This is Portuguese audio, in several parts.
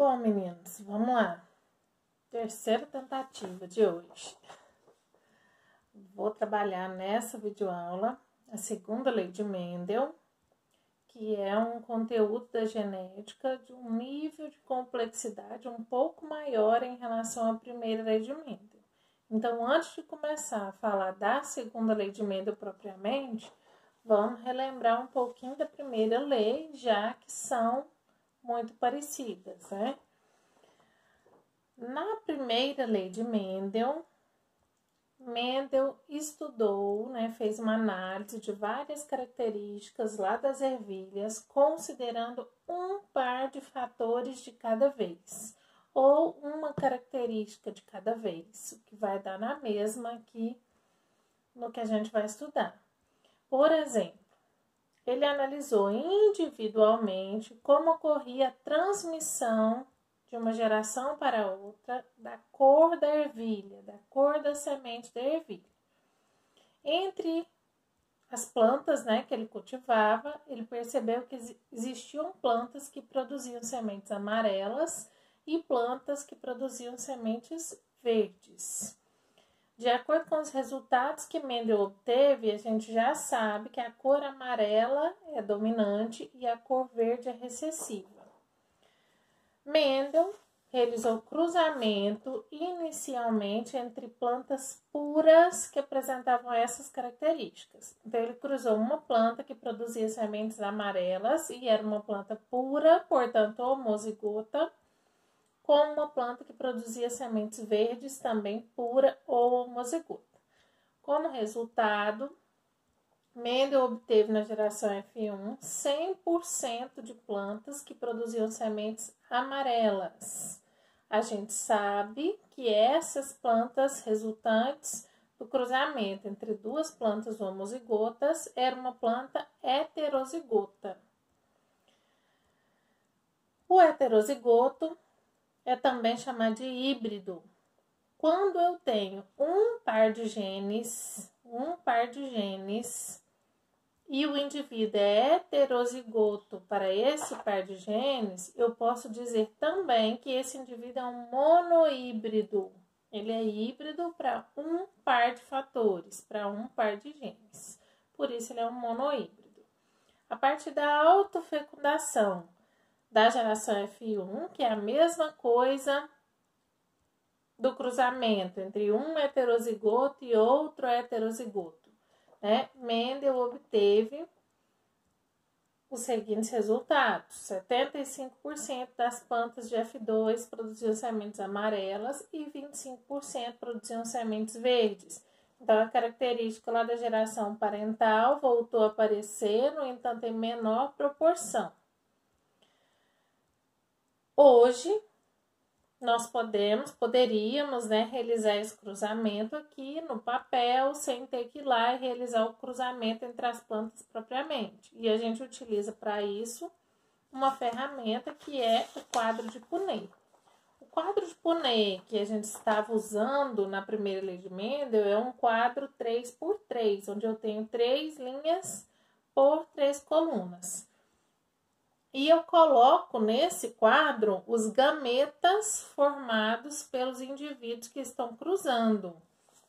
Bom, meninos, vamos lá. Terceira tentativa de hoje. Vou trabalhar nessa videoaula a segunda lei de Mendel, que é um conteúdo da genética de um nível de complexidade um pouco maior em relação à primeira lei de Mendel. Então, antes de começar a falar da segunda lei de Mendel propriamente, vamos relembrar um pouquinho da primeira lei, já que são muito parecidas, né? Na primeira lei de Mendel, Mendel estudou, né, fez uma análise de várias características lá das ervilhas, considerando um par de fatores de cada vez, ou uma característica de cada vez, o que vai dar na mesma aqui no que a gente vai estudar. Por exemplo, ele analisou individualmente como ocorria a transmissão de uma geração para outra da cor da ervilha, da cor da semente da ervilha. Entre as plantas, né, que ele cultivava, ele percebeu que existiam plantas que produziam sementes amarelas e plantas que produziam sementes verdes. De acordo com os resultados que Mendel obteve, a gente já sabe que a cor amarela é dominante e a cor verde é recessiva. Mendel realizou cruzamento inicialmente entre plantas puras que apresentavam essas características. Então, ele cruzou uma planta que produzia sementes amarelas e era uma planta pura, portanto homozigota, com uma planta que produzia sementes verdes, também pura ou homozigota. Como resultado, Mendel obteve na geração F1 100% de plantas que produziam sementes amarelas. A gente sabe que essas plantas resultantes do cruzamento entre duas plantas homozigotas era uma planta heterozigota. O heterozigoto é também chamado de híbrido. Quando eu tenho um par de genes e o indivíduo é heterozigoto para esse par de genes, eu posso dizer também que esse indivíduo é um monohíbrido. Ele é híbrido para um par de fatores, para um par de genes. Por isso, ele é um monohíbrido. A partir da autofecundação da geração F1, que é a mesma coisa do cruzamento entre um heterozigoto e outro heterozigoto, né? Mendel obteve os seguintes resultados: 75% das plantas de F2 produziam sementes amarelas e 25% produziam sementes verdes. Então, a característica lá da geração parental voltou a aparecer, no entanto, em menor proporção. Hoje, nós poderíamos, né, realizar esse cruzamento aqui no papel, sem ter que ir lá e realizar o cruzamento entre as plantas propriamente. E a gente utiliza para isso uma ferramenta que é o quadro de Punnett. O quadro de Punnett que a gente estava usando na primeira lei de Mendel é um quadro 3x3, onde eu tenho 3 linhas por 3 colunas. E eu coloco nesse quadro os gametas formados pelos indivíduos que estão cruzando.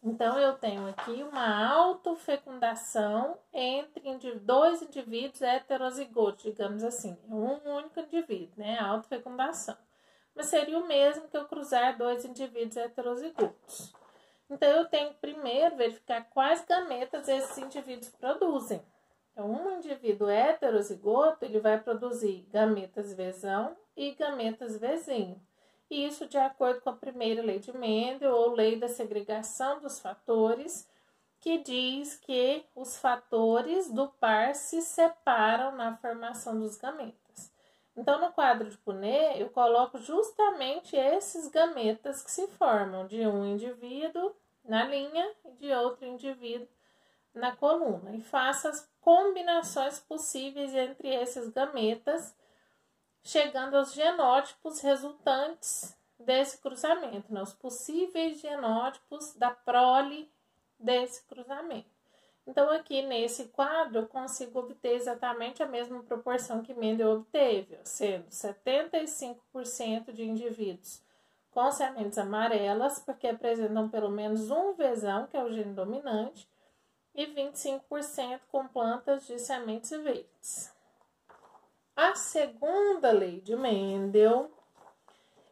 Então, eu tenho aqui uma autofecundação entre dois indivíduos heterozigotos, digamos assim. Um único indivíduo, né? Autofecundação. Mas seria o mesmo que eu cruzar dois indivíduos heterozigotos. Então, eu tenho que primeiro verificar quais gametas esses indivíduos produzem. Então, um indivíduo heterozigoto, ele vai produzir gametas Vzão e gametas Vzinho. E isso de acordo com a primeira lei de Mendel, ou lei da segregação dos fatores, que diz que os fatores do par se separam na formação dos gametas. Então, no quadro de Punnett, eu coloco justamente esses gametas que se formam de um indivíduo na linha e de outro indivíduo na coluna, e faço as combinações possíveis entre esses gametas, chegando aos genótipos resultantes desse cruzamento, né? Os possíveis genótipos da prole desse cruzamento. Então, aqui nesse quadro, eu consigo obter exatamente a mesma proporção que Mendel obteve, sendo 75% de indivíduos com sementes amarelas, porque apresentam pelo menos um Vzão, que é o gene dominante, e 25% com plantas de sementes verdes. A segunda lei de Mendel,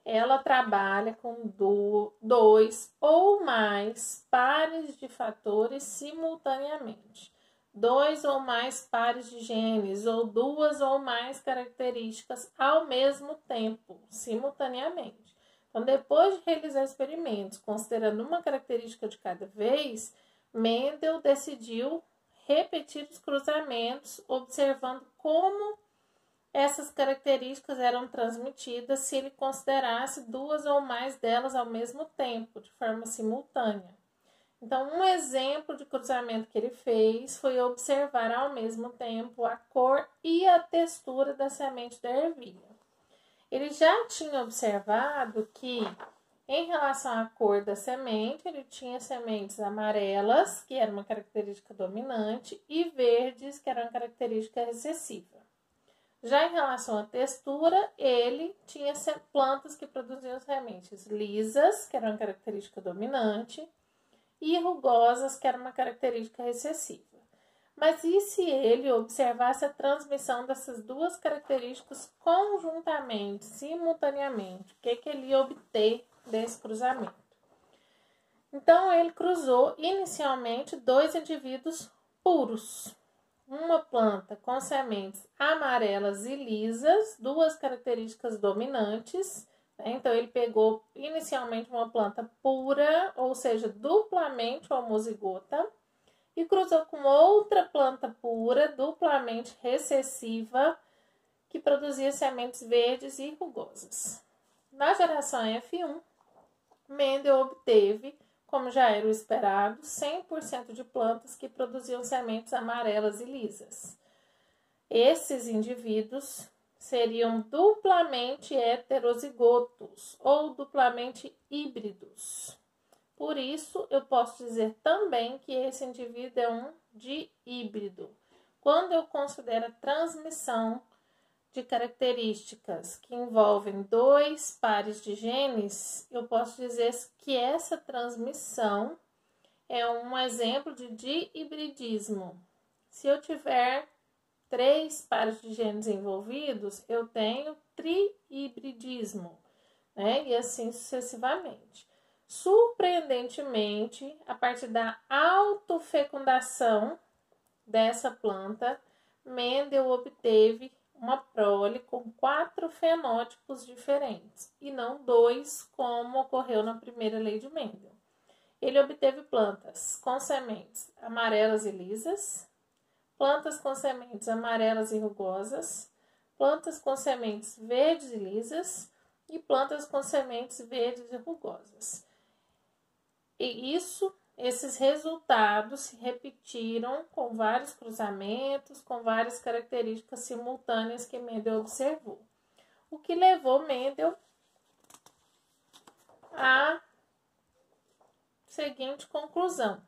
ela trabalha com dois ou mais pares de fatores simultaneamente. Dois ou mais pares de genes ou duas ou mais características ao mesmo tempo, simultaneamente. Então, depois de realizar experimentos, considerando uma característica de cada vez, Mendel decidiu repetir os cruzamentos, observando como essas características eram transmitidas se ele considerasse duas ou mais delas ao mesmo tempo, de forma simultânea. Então, um exemplo de cruzamento que ele fez foi observar ao mesmo tempo a cor e a textura da semente da ervilha. Ele já tinha observado que, em relação à cor da semente, ele tinha sementes amarelas, que era uma característica dominante, e verdes, que era uma característica recessiva. Já em relação à textura, ele tinha plantas que produziam sementes lisas, que era uma característica dominante, e rugosas, que era uma característica recessiva. Mas e se ele observasse a transmissão dessas duas características conjuntamente, simultaneamente? O que ele ia obter desse cruzamento? Então, ele cruzou inicialmente dois indivíduos puros. Uma planta com sementes amarelas e lisas, duas características dominantes. Então, ele pegou inicialmente uma planta pura, ou seja, duplamente homozigota, e cruzou com outra planta pura, duplamente recessiva, que produzia sementes verdes e rugosas. Na geração F1, Mendel obteve, como já era o esperado, 100% de plantas que produziam sementes amarelas e lisas. Esses indivíduos seriam duplamente heterozigotos ou duplamente híbridos. Por isso, eu posso dizer também que esse indivíduo é um dihíbrido. Quando eu considero a transmissão de características que envolvem dois pares de genes, eu posso dizer que essa transmissão é um exemplo de dihibridismo. Se eu tiver 3 pares de genes envolvidos, eu tenho trihibridismo, né? E assim sucessivamente. Surpreendentemente, a partir da autofecundação dessa planta, Mendel obteve uma prole com 4 fenótipos diferentes, e não 2, como ocorreu na primeira lei de Mendel. Ele obteve plantas com sementes amarelas e lisas, plantas com sementes amarelas e rugosas, plantas com sementes verdes e lisas e plantas com sementes verdes e rugosas. E esses resultados se repetiram com vários cruzamentos, com várias características simultâneas que Mendel observou. O que levou Mendel à seguinte conclusão: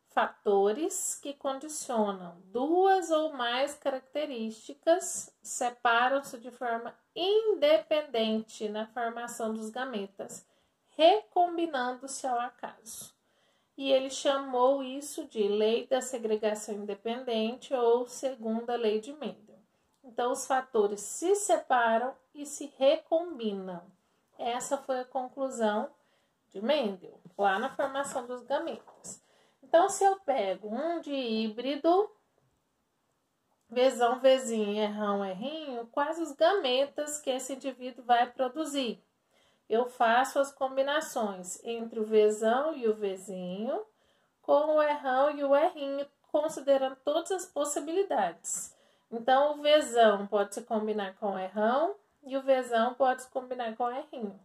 fatores que condicionam duas ou mais características separam-se de forma independente na formação dos gametas, recombinando-se ao acaso. E ele chamou isso de lei da segregação independente ou segunda lei de Mendel. Então, os fatores se separam e se recombinam. Essa foi a conclusão de Mendel, lá na formação dos gametas. Então, se eu pego um dihíbrido, Vzão, Vzinho, Rão, Rzinho, quais os gametas que esse indivíduo vai produzir? Eu faço as combinações entre o Vzão e o Vzinho, com o Rão e o Rzinho, considerando todas as possibilidades. Então, o Vzão pode se combinar com o Rão e o Vzão pode se combinar com o Rzinho.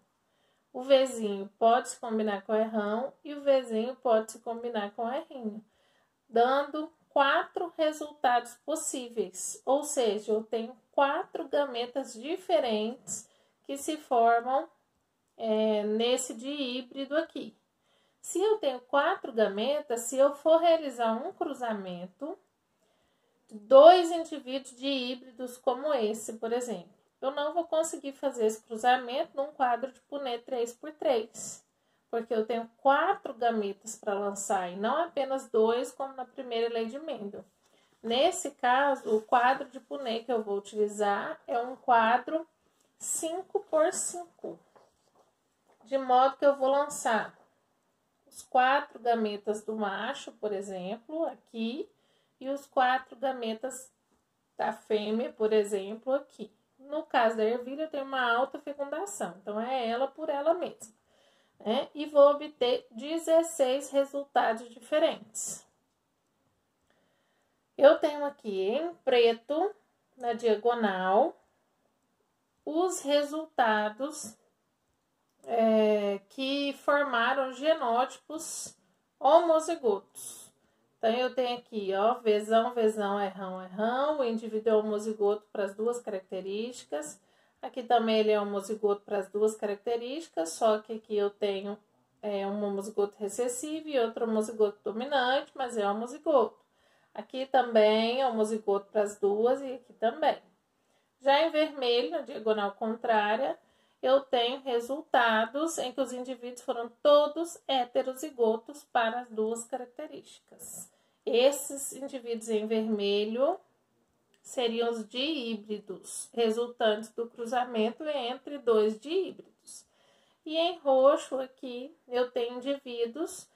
O Vzinho pode se combinar com o Rão e o Vzinho pode se combinar com o Rzinho, dando 4 resultados possíveis. Ou seja, eu tenho 4 gametas diferentes que se formam nesse dihíbrido aqui, Se eu tenho 4 gametas, se eu for realizar um cruzamento, 2 indivíduos de híbridos como esse, por exemplo, eu não vou conseguir fazer esse cruzamento num quadro de Punnett 3×3, porque eu tenho 4 gametas para lançar e não apenas 2, como na primeira lei de Mendel. Nesse caso, o quadro de Punnett que eu vou utilizar é um quadro 5×5, de modo que eu vou lançar os 4 gametas do macho, por exemplo, aqui, e os 4 gametas da fêmea, por exemplo, aqui. No caso da ervilha, eu tenho uma alta fecundação, então é ela por ela mesma, né? E vou obter 16 resultados diferentes. Eu tenho aqui em preto, na diagonal, os resultados que formaram genótipos homozigotos. Então, eu tenho aqui, ó, Vzão, Vzão, Rão, Rão. O indivíduo é homozigoto para as 2 características. Aqui também ele é homozigoto para as 2 características, só que aqui eu tenho um homozigoto recessivo e outro homozigoto dominante, mas é homozigoto. Aqui também é homozigoto para as 2 e aqui também. Já em vermelho, na diagonal contrária, eu tenho resultados em que os indivíduos foram todos heterozigotos para as 2 características. Esses indivíduos em vermelho seriam os dihíbridos, resultantes do cruzamento entre 2 dihíbridos. E em roxo aqui eu tenho indivíduos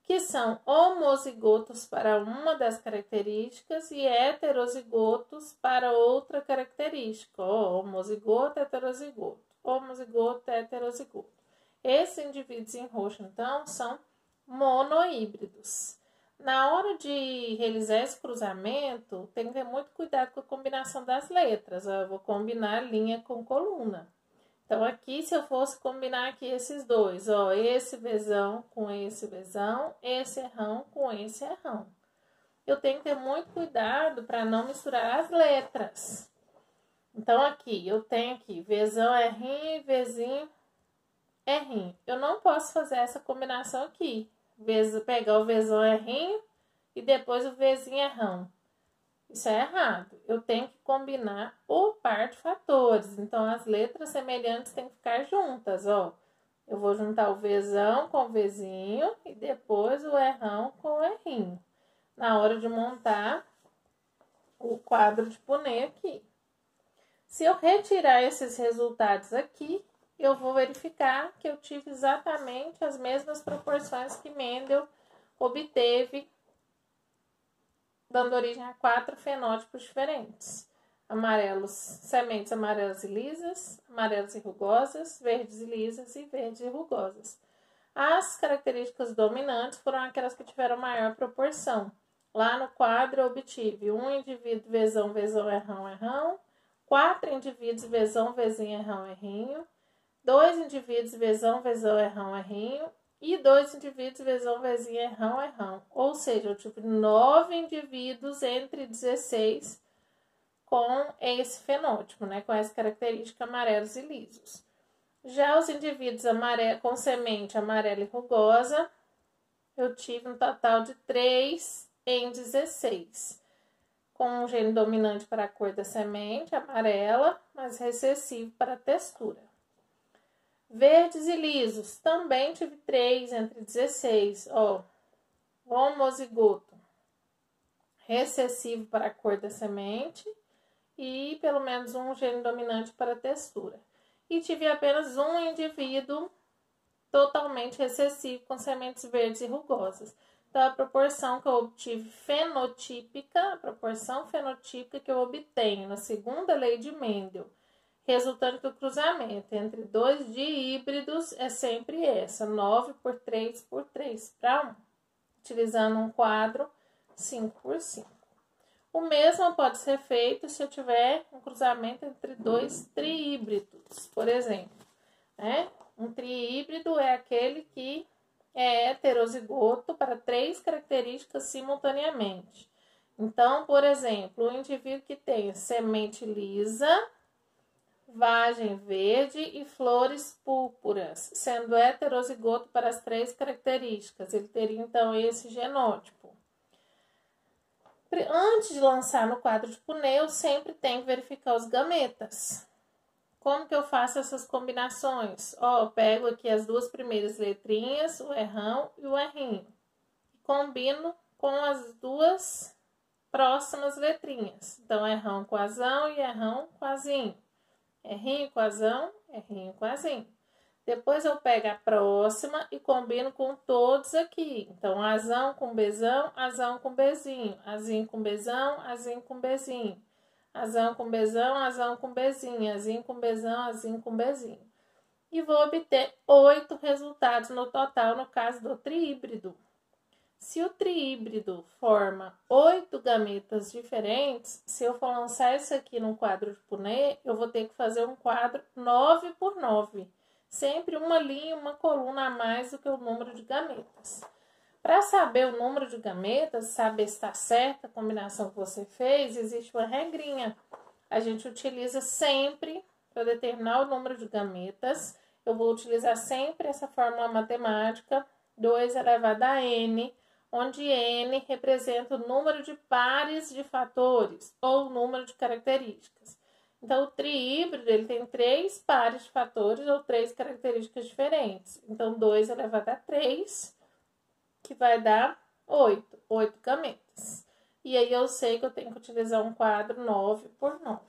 que são homozigotos para uma das características e heterozigotos para outra característica. Homozigoto, heterozigoto. Homozigoto, heterozigoto. Esses indivíduos em roxo, então, são monohíbridos. Na hora de realizar esse cruzamento, tem que ter muito cuidado com a combinação das letras. Eu vou combinar linha com coluna. Então, aqui, se eu fosse combinar aqui esses dois, ó, esse Vzão com esse Vzão, esse Rão com esse Rão. Eu tenho que ter muito cuidado para não misturar as letras. Então, aqui, eu tenho aqui Vzão Rinho e Vzinho Rinho. Eu não posso fazer essa combinação aqui. Pegar o Vzão Rinho e depois o Vzinho Rão. Isso é errado. Eu tenho que combinar o par de fatores. Então, as letras semelhantes têm que ficar juntas, ó. Eu vou juntar o Vzão com o Vzinho e depois o Rão com o Rinho. Na hora de montar o quadro de Punnett aqui. Se eu retirar esses resultados aqui, eu vou verificar que eu tive exatamente as mesmas proporções que Mendel obteve, dando origem a 4 fenótipos diferentes. Sementes amarelas e lisas, amarelas e rugosas, verdes e lisas e verdes e rugosas. As características dominantes foram aquelas que tiveram maior proporção. Lá no quadro eu obtive um indivíduo Vzão, Vzão, Rão, Rão, 4 indivíduos Vzão, Vzinho, Rão, Rinho, 2 indivíduos Vzão, Vzão, Rão, Rinho, e 2 indivíduos Vzão, Vzinho, Rão, Rão. Ou seja, eu tive 9 indivíduos entre 16 com esse fenótipo, né? Com essa característica amarelos e lisos. Já os indivíduos com semente amarela e rugosa, eu tive um total de 3 em 16. Com um gene dominante para a cor da semente, amarela, mas recessivo para a textura. Verdes e lisos, também tive 3 entre 16, ó, homozigoto, recessivo para a cor da semente e pelo menos um gene dominante para a textura. E tive apenas um indivíduo totalmente recessivo com sementes verdes e rugosas. Então, a proporção que eu obtive fenotípica, a proporção fenotípica que eu obtenho na segunda lei de Mendel, resultante do cruzamento entre 2 dihíbridos, é sempre essa, 9×3×3 para 1, utilizando um quadro 5×5. O mesmo pode ser feito se eu tiver um cruzamento entre 2 triíbridos, por exemplo, né? Um triíbrido é aquele que é heterozigoto para 3 características simultaneamente. Então, por exemplo, o indivíduo que tem semente lisa, vagem verde e flores púrpuras, sendo heterozigoto para as 3 características. Ele teria, então, esse genótipo. Antes de lançar no quadro de Punnett, eu sempre tenho que verificar os gametas. Como que eu faço essas combinações? Eu pego aqui as 2 primeiras letrinhas, o errão e o errinho. Combino com as 2 próximas letrinhas. Então, errão com azão e errão com azinho. Errinho com azão, errinho com azinho. Depois eu pego a próxima e combino com todos aqui. Então, azão com bezão, azão com bezinho. Azinho com bezão, azinho com bezinho. Azão com bezão, azão com bezinho. Azinho com bezão, azinho com bezinho. E vou obter 8 resultados no total, no caso do tríbrido. Se o tríbrido forma 8 gametas diferentes, se eu for lançar isso aqui num quadro de Punnett, eu vou ter que fazer um quadro 9 por 9. Sempre uma linha, uma coluna a mais do que o número de gametas. Para saber o número de gametas, saber se está certa a combinação que você fez, existe uma regrinha. A gente utiliza sempre, para determinar o número de gametas, eu vou utilizar sempre essa fórmula matemática, 2 elevado a n, onde n representa o número de pares de fatores ou o número de características. Então, o tríbrido ele tem 3 pares de fatores ou 3 características diferentes. Então, 2 elevado a 3, que vai dar 8 gametas. E aí, eu sei que eu tenho que utilizar um quadro 9 por 9.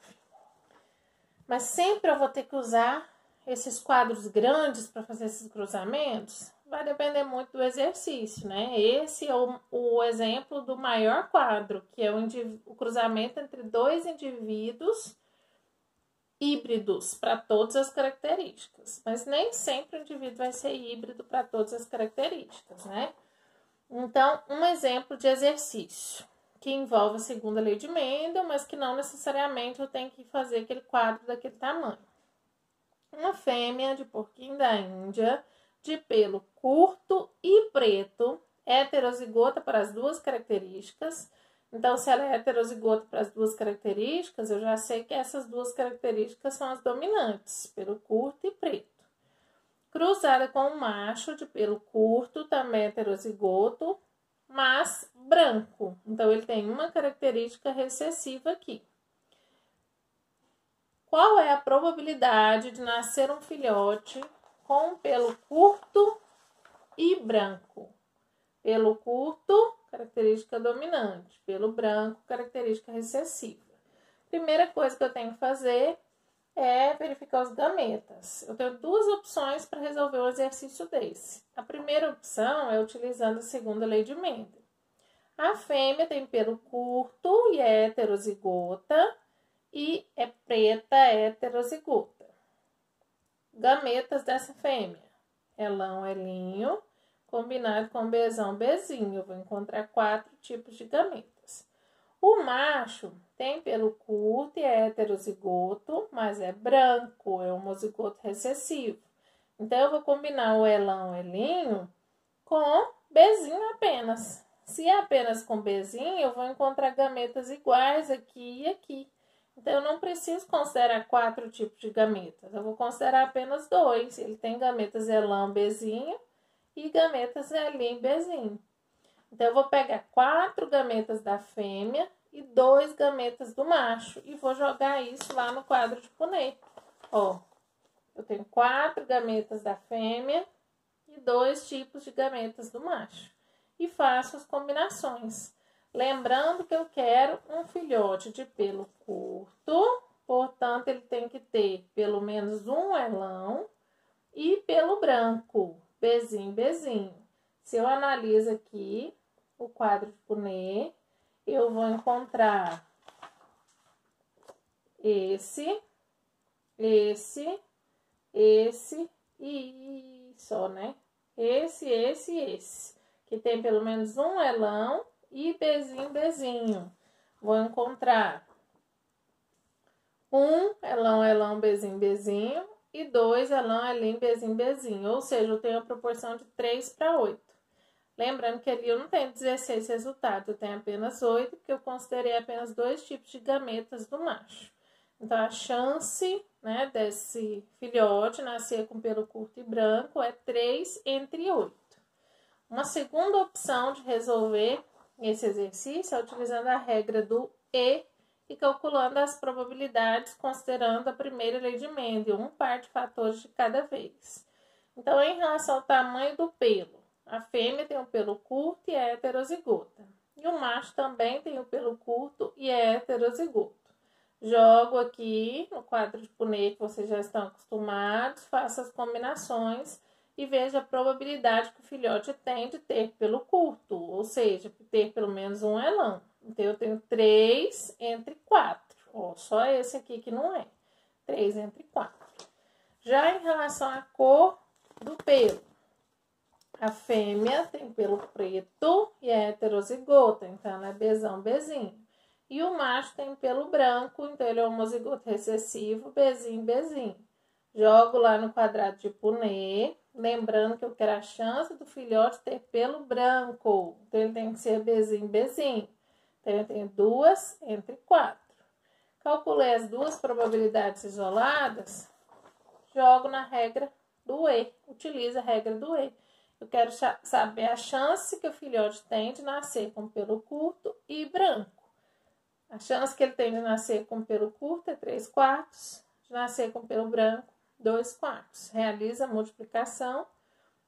Mas sempre eu vou ter que usar esses quadros grandes para fazer esses cruzamentos. Vai depender muito do exercício, né? Esse é o exemplo do maior quadro, que é o cruzamento entre 2 indivíduos híbridos para todas as características. Mas nem sempre o indivíduo vai ser híbrido para todas as características, né? Então, um exemplo de exercício que envolve a segunda lei de Mendel, mas que não necessariamente eu tenho que fazer aquele quadro daquele tamanho. Uma fêmea de porquinho da Índia, de pelo curto e preto, heterozigota para as 2 características. Então, se ela é heterozigota para as 2 características, eu já sei que essas 2 características são as dominantes, pelo curto e preto. Cruzada com um macho de pelo curto, também heterozigoto, mas branco. Então, ele tem uma característica recessiva aqui. Qual é a probabilidade de nascer um filhote com pelo curto e branco? Pelo curto, característica dominante. Pelo branco, característica recessiva. Primeira coisa que eu tenho que fazer é verificar os gametas. Eu tenho 2 opções para resolver um exercício desse. A primeira opção é utilizando a segunda lei de Mendel. A fêmea tem pelo curto e é heterozigota e é preta heterozigota. Gametas dessa fêmea: elão, elinho, combinado com bezão, bezinho. Eu vou encontrar 4 tipos de gametas. O macho tem pelo curto e é heterozigoto, mas é branco, é homozigoto recessivo. Então, eu vou combinar o elão, elinho com bezinho apenas. Se é apenas com bezinho, eu vou encontrar gametas iguais aqui e aqui. Então, eu não preciso considerar 4 tipos de gametas. Eu vou considerar apenas 2. Ele tem gametas elão, bezinho e gametas elinho, bezinho. Então, eu vou pegar 4 gametas da fêmea e 2 gametas do macho. E vou jogar isso lá no quadro de Punnett. Ó, eu tenho 4 gametas da fêmea e 2 tipos de gametas do macho. E faço as combinações. Lembrando que eu quero um filhote de pelo curto, portanto, ele tem que ter pelo menos um elão e pelo branco, bezinho, bezinho. Se eu analiso aqui o quadro de Punnett, eu vou encontrar esse e só, né? Esse, que tem pelo menos um elão e bezinho, bezinho. Vou encontrar um elão, elão, bezinho, bezinho e 2 elão, elinho, bezinho, bezinho. Ou seja, eu tenho a proporção de 3 para 8. Lembrando que ali eu não tenho 16 resultados, eu tenho apenas 8, porque eu considerei apenas 2 tipos de gametas do macho. Então, a chance, né, desse filhote nascer com pelo curto e branco é 3 entre 8. Uma segunda opção de resolver esse exercício é utilizando a regra do E e calculando as probabilidades considerando a primeira lei de Mendel, um par de fatores de cada vez. Então, em relação ao tamanho do pelo, a fêmea tem um pelo curto e é heterozigota. E o macho também tem o pelo curto e é heterozigoto. Jogo aqui no quadro de Punnett que vocês já estão acostumados, faço as combinações e vejo a probabilidade que o filhote tem de ter pelo curto, ou seja, ter pelo menos um elão. Então, eu tenho 3 entre 4. Ó, só esse aqui que não é. 3 entre 4. Já em relação à cor do pelo, a fêmea tem pelo preto e é heterozigota, então ela é Bzão, Bzinho. E o macho tem pelo branco, então ele é homozigoto recessivo, Bzinho, Bzinho. Jogo lá no quadrado de Punnett, lembrando que eu quero a chance do filhote ter pelo branco, então ele tem que ser Bzinho, Bzinho. Então eu tenho 2 entre 4. Calculei as duas probabilidades isoladas, jogo na regra do E, utilizo a regra do E. Eu quero saber a chance que o filhote tem de nascer com pelo curto e branco. A chance que ele tem de nascer com pelo curto é 3/4, de nascer com pelo branco, 2/4. Realiza a multiplicação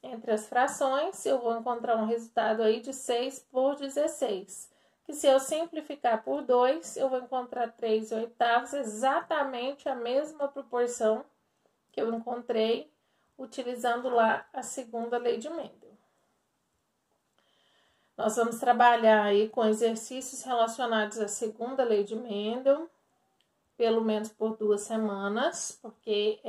entre as frações, eu vou encontrar um resultado aí de 6 por 16. Que se eu simplificar por 2, eu vou encontrar 3/8, exatamente a mesma proporção que eu encontrei utilizando lá a segunda lei de Mendel. Nós vamos trabalhar aí com exercícios relacionados à segunda lei de Mendel, pelo menos por 2 semanas, porque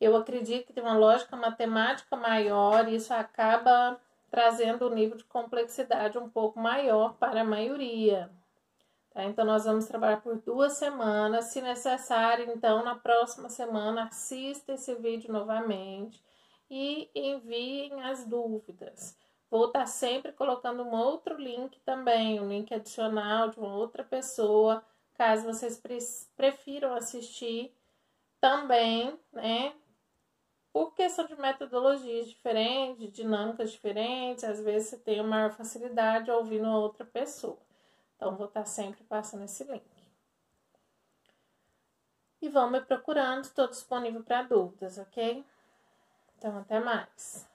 eu acredito que tem uma lógica matemática maior e isso acaba trazendo um nível de complexidade um pouco maior para a maioria. Tá? Então, nós vamos trabalhar por 2 semanas. Se necessário, então, na próxima semana, assista esse vídeo novamente e enviem as dúvidas. Vou estar sempre colocando um outro link também, um link adicional de uma outra pessoa, caso vocês prefiram assistir também, né? Por questão de metodologias diferentes, dinâmicas diferentes, às vezes você tem uma maior facilidade ouvindo outra pessoa. Então, vou estar sempre passando esse link. E vão me procurando, estou disponível para dúvidas, ok? Então, até mais.